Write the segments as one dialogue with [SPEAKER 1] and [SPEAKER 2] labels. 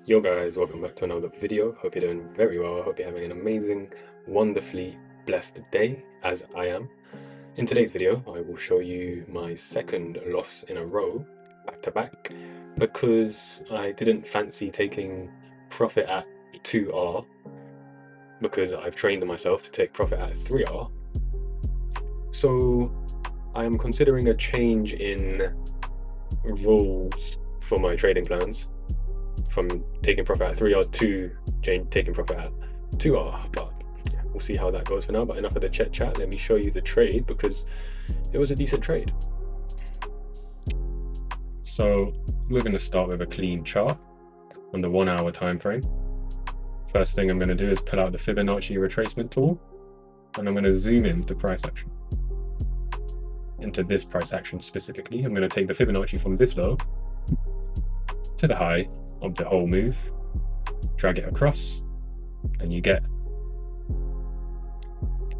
[SPEAKER 1] Yo guys, welcome back to another video. Hope you're doing very well. I hope you're having an amazing, wonderfully blessed day, as I am. In today's video, I will show you my second loss in a row, back to back, because I didn't fancy taking profit at 2R, because I've trained myself to take profit at 3R. So I am considering a change in rules for my trading plans, from taking profit at 3R to taking profit at 2R, but yeah, we'll see how that goes for now. But enough of the chit chat, let me show you the trade because it was a decent trade. So we're going to start with a clean chart on the 1 hour time frame. First thing I'm going to do is pull out the Fibonacci retracement tool, and I'm going to zoom into price action. Into this price action specifically, I'm going to take the Fibonacci from this low to the high of the whole move, drag it across, and you get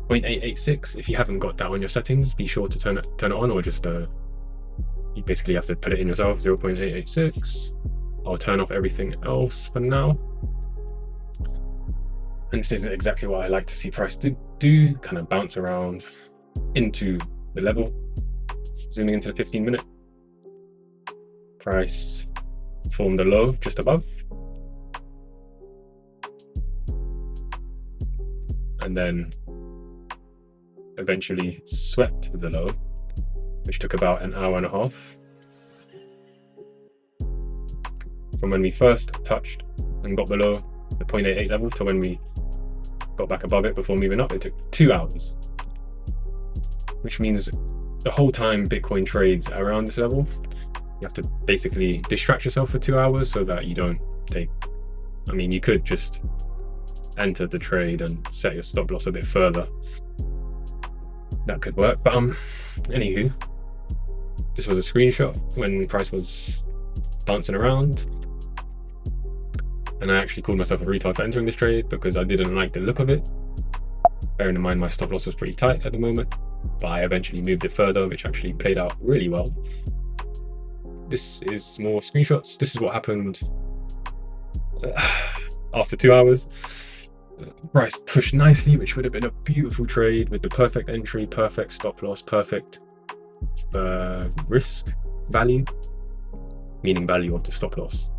[SPEAKER 1] 0.886. If you haven't got that on your settings, be sure to turn it on, or just you basically have to put it in yourself. 0.886. I'll turn off everything else for now. And this is exactly what I like to see price do, kind of bounce around into the level. Zooming into the 15-minute, price formed a low just above, and then eventually swept the low, which took about an hour and a half. From when we first touched and got below the 0.88 level to when we got back above it before moving up, it took 2 hours, which means the whole time Bitcoin trades around this level, you have to basically distract yourself for 2 hours so that you don't take, I mean, you could just enter the trade and set your stop loss a bit further. That could work, but anywho, this was a screenshot when price was bouncing around, and I actually called myself a retard for entering this trade because I didn't like the look of it. Bearing in mind my stop loss was pretty tight at the moment, but I eventually moved it further, which actually played out really well. This is more screenshots. This is what happened after 2 hours. Price pushed nicely, which would have been a beautiful trade with the perfect entry, perfect stop loss, perfect risk value, meaning value of the stop loss.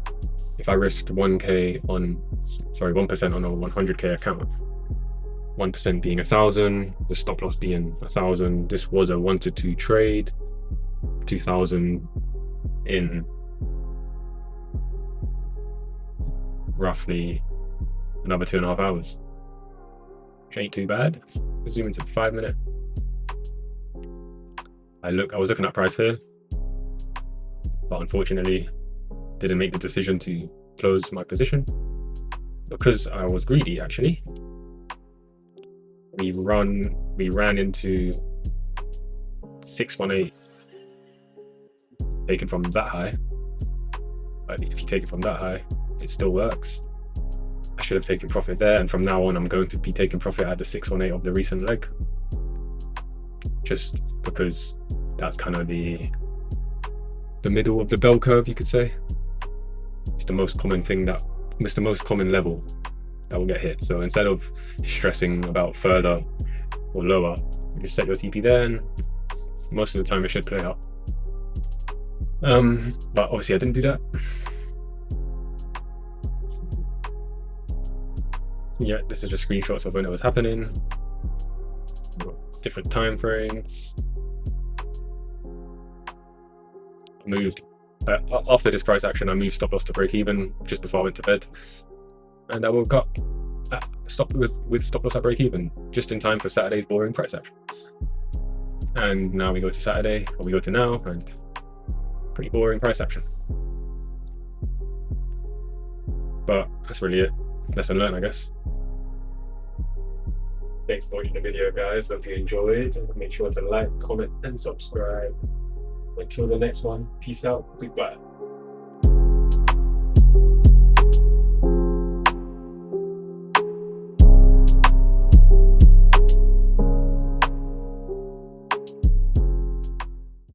[SPEAKER 1] If I risked 1% on a 100k account, 1% being 1,000, the stop loss being 1,000. This was a 1 to 2 trade, 2,000 in roughly another 2.5 hours, which ain't too bad. Zoom into the 5-minute. I was looking at price here, but unfortunately didn't make the decision to close my position because I was greedy. Actually, we ran into 618 taken from that high, but if you take it from that high, it still works. I should have taken profit there, and from now on I'm going to be taking profit at the 618 of the recent leg, just because that's kind of the middle of the bell curve, you could say. It's the most common thing it's the most common level that will get hit. So instead of stressing about further or lower, you just set your TP there, and most of the time it should play out. But obviously I didn't do that. Yeah, this is just screenshots of when it was happening, different time frames. I moved after this price action, I moved stop loss to break even just before I went to bed, and I woke up with stop loss at break even just in time for Saturday's boring price action. And now we go to Saturday, or we go to now, and pretty boring price action. But that's really it. Lesson learned, I guess. Thanks for watching the video, guys. Hope you enjoyed. Make sure to like, comment, and subscribe. Until the next one, peace out. Goodbye.